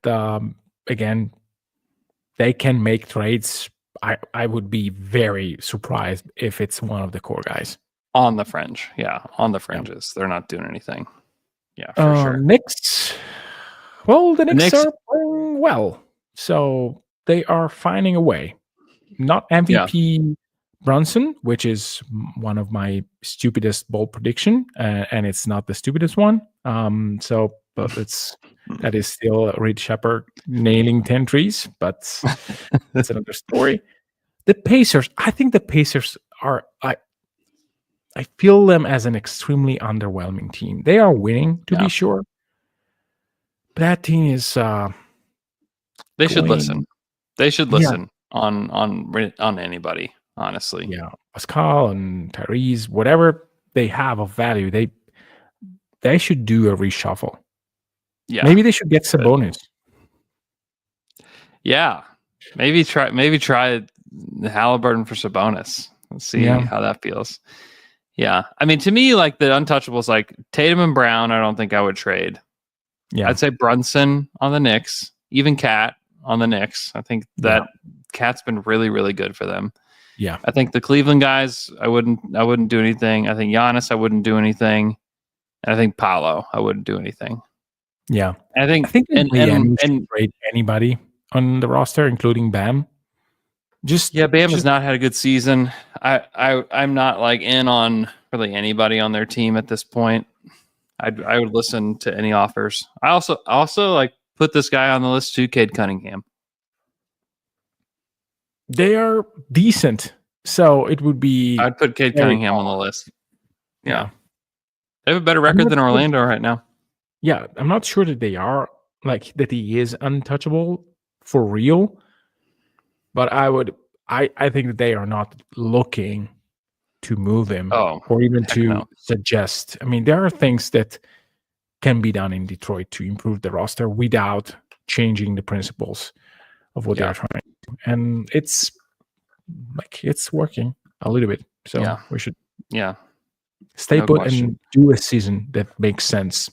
again, they can make trades. I would be very surprised if it's one of the core guys. On the fringe. Yeah, on the fringes. They're not doing anything. Yeah, for sure. Knicks. Well, the Knicks are playing well. So they are finding a way. Not MVP Brunson, which is one of my stupidest bold prediction, and it's not the stupidest one. But that is still Reed Shepard nailing 10 trees, but that's another story. The Pacers, I think the Pacers are, I feel them as an extremely underwhelming team. They are winning, to be sure. But that team is they should listen. They should listen on anybody, honestly. Yeah. Pascal and Tyrese, whatever they have of value, they should do a reshuffle. Yeah. Maybe they should get Sabonis. Yeah. Maybe try Halliburton for Sabonis. Let's see how that feels. Yeah. I mean, to me, like the untouchables, like Tatum and Brown, I don't think I would trade. Yeah. I'd say Brunson on the Knicks, even Cat on the Knicks. I think that Cat's been really, really good for them. Yeah. I think the Cleveland guys, I wouldn't do anything. I think Giannis, I wouldn't do anything. And I think Paolo, I wouldn't do anything. Yeah. I think and trade anybody on the roster, including Bam. Bam has not had a good season. I'm not like in on really anybody on their team at this point. I would listen to any offers. I also like put this guy on the list too, Cade Cunningham. They are decent, so it would be. I'd put Cade Cunningham on the list. Yeah, they have a better record than Orlando right now. Yeah, I'm not sure that they are like that. He is untouchable for real, but I think that they are not looking to move him or even to suggest. I mean, there are things that can be done in Detroit to improve the roster without changing the principles of what they're trying to do. And it's working a little bit. So we should stay put and do a season that makes sense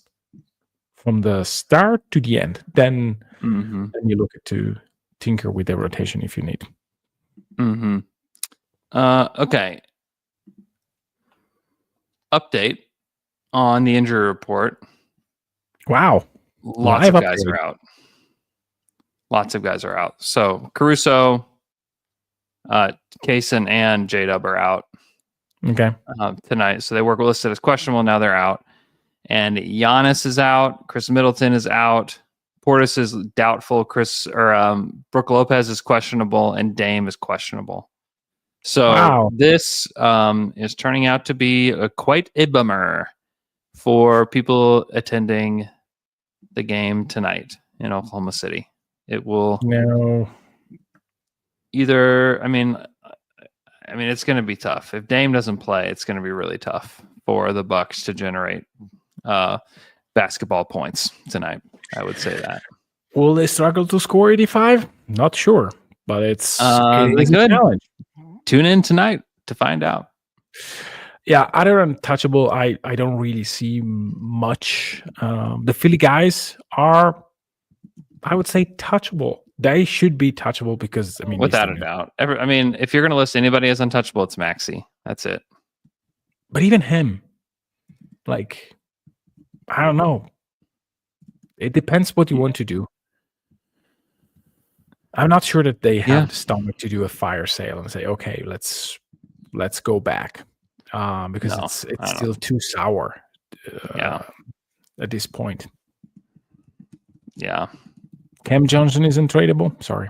from the start to the end. Then you look to tinker with the rotation if you need. Okay. Update on the injury report. Wow. Lots of guys are out. Lots of guys are out. So Caruso, Kaysen, and J-Dub are out. Okay. Tonight. So they were listed as questionable. Now they're out. And Giannis is out. Chris Middleton is out. Portis is doubtful. Brooke Lopez is questionable, and Dame is questionable. So this is turning out to be quite a bummer for people attending the game tonight in Oklahoma City. It will either. I mean, it's going to be tough. If Dame doesn't play, it's going to be really tough for the Bucks to generate basketball points tonight. I would say that. Will they struggle to score 85? Not sure, but it's a challenge. Tune in tonight to find out. Yeah, other than touchable, I don't really see much. The Philly guys are, I would say, touchable. They should be touchable because, without a doubt. If you're going to list anybody as untouchable, it's Maxey. That's it. But even him, I don't know. It depends what you want to do. I'm not sure that they have the stomach to do a fire sale and say, okay, let's go back. Because it's still too sour at this point. Yeah. Cam Johnson isn't tradable. Sorry.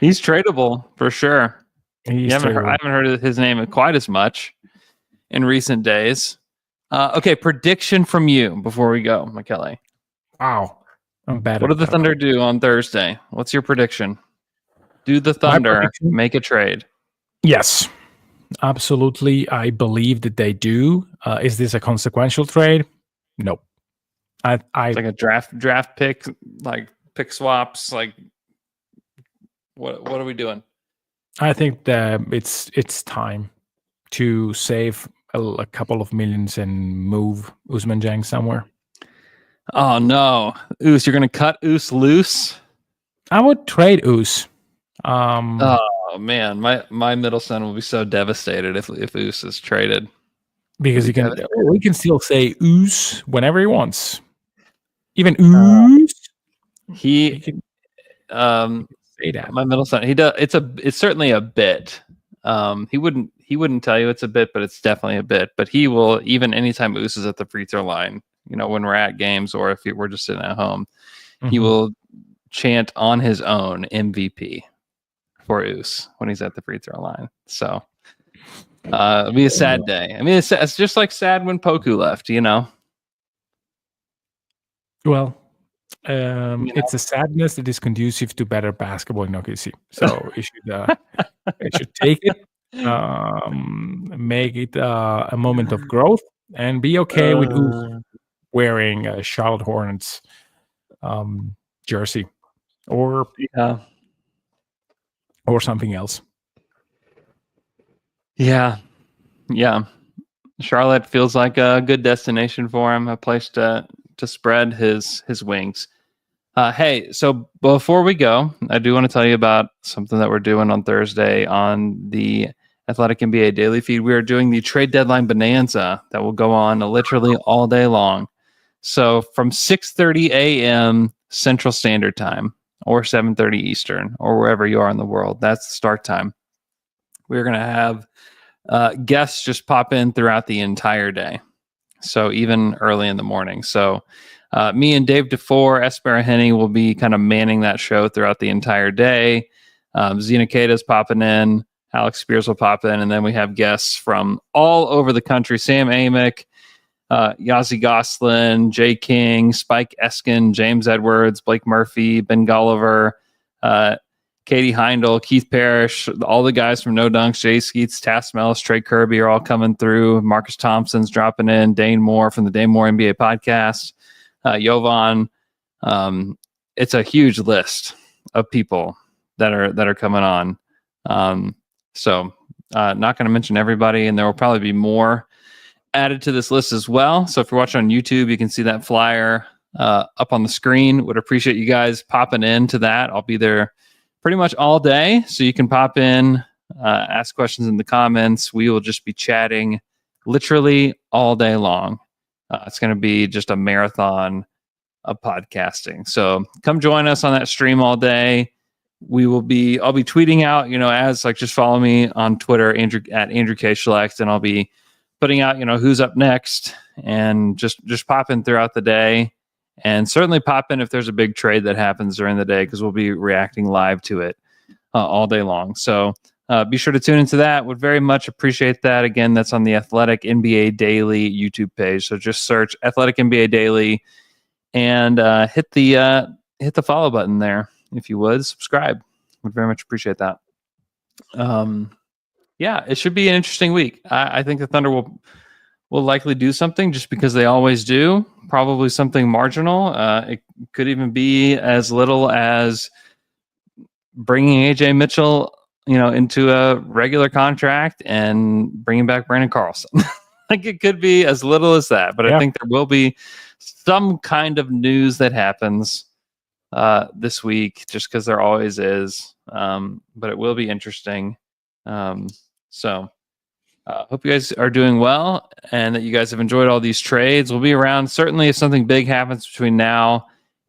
He's tradable for sure. I haven't heard of his name quite as much in recent days. Okay, prediction from you before we go, Michele. Wow. I'm bad. What did the Thunder do on Thursday? What's your prediction? Do the Thunder make a trade? Yes, absolutely. I believe that they do. Is this a consequential trade? No. It's like a draft pick, like pick swaps. Like, what are we doing? I think that it's time to save a couple of millions and move Usman Jang somewhere. Oh no, Us! You're gonna cut Us loose? I would trade Us. Oh man, my middle son will be so devastated if Us is traded. Because we can still say Us whenever he wants. Even Us. He can say that. My middle son, he does. It's certainly a bit. He wouldn't tell you it's a bit, but it's definitely a bit. But he will, even anytime Us is at the free throw line, when we're at games or if we're just sitting at home, he will chant on his own MVP for Us when he's at the free throw line. So it'll be a sad day. It's just like sad when Poku left, Well, it's a sadness that is conducive to better basketball in OKC. So it should take it, make it a moment of growth, and be okay with wearing a Charlotte Hornets jersey or something else. Yeah. Charlotte feels like a good destination for him, a place to spread his wings. Hey, so before we go, I do want to tell you about something that we're doing on Thursday on the Athletic NBA Daily Feed. We are doing the trade deadline bonanza that will go on literally all day long. So from 6:30 a.m. Central Standard Time or 7:30 Eastern or wherever you are in the world, that's the start time. We're going to have guests just pop in throughout the entire day. So even early in the morning. So me and Dave DeFore, Esper Henny will be kind of manning that show throughout the entire day. Zena Kata's popping in. Alex Spears will pop in. And then we have guests from all over the country. Sam Amick, Yazzie Goslin, Jay King, Spike Eskin, James Edwards, Blake Murphy, Ben Gulliver, Katie Heindel, Keith Parrish, all the guys from No Dunks, Jay Skeets, Tass Mellis, Trey Kirby are all coming through. Marcus Thompson's dropping in. Dane Moore from the Dane Moore NBA podcast. Jovan. It's a huge list of people that are coming on. So not going to mention everybody, and there will probably be more added to this list as well. So if you're watching on YouTube, you can see that flyer up on the screen. Would appreciate you guys popping into that. I'll be there pretty much all day, so you can pop in, ask questions in the comments. We will just be chatting literally all day long. It's going to be just a marathon of podcasting. So come join us on that stream all day. I'll be tweeting out, as just follow me on Twitter, at Andrew K. Schlecht, and I'll be putting out, who's up next, and just pop in throughout the day, and certainly pop in if there's a big trade that happens during the day, because we'll be reacting live to it all day long. So be sure to tune into that. Would very much appreciate that. Again, that's on the Athletic NBA Daily YouTube page. So just search Athletic NBA Daily and hit the follow button there if you would. Subscribe. Would very much appreciate that. Yeah, it should be an interesting week. I think the Thunder will likely do something just because they always do. Probably something marginal. It could even be as little as bringing AJ Mitchell, into a regular contract and bringing back Brandon Carlson. Like it could be as little as that, but I think there will be some kind of news that happens this week, just because there always is. But it will be interesting. So hope you guys are doing well and that you guys have enjoyed all these trades. We'll be around. Certainly, if something big happens between now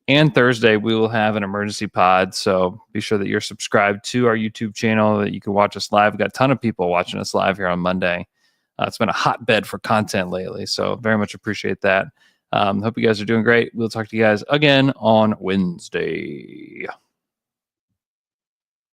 and Thursday, we will have an emergency pod. So be sure that you're subscribed to our YouTube channel, that you can watch us live. We've got a ton of people watching us live here on Monday. It's been a hotbed for content lately, so very much appreciate that. Hope you guys are doing great. We'll talk to you guys again on Wednesday.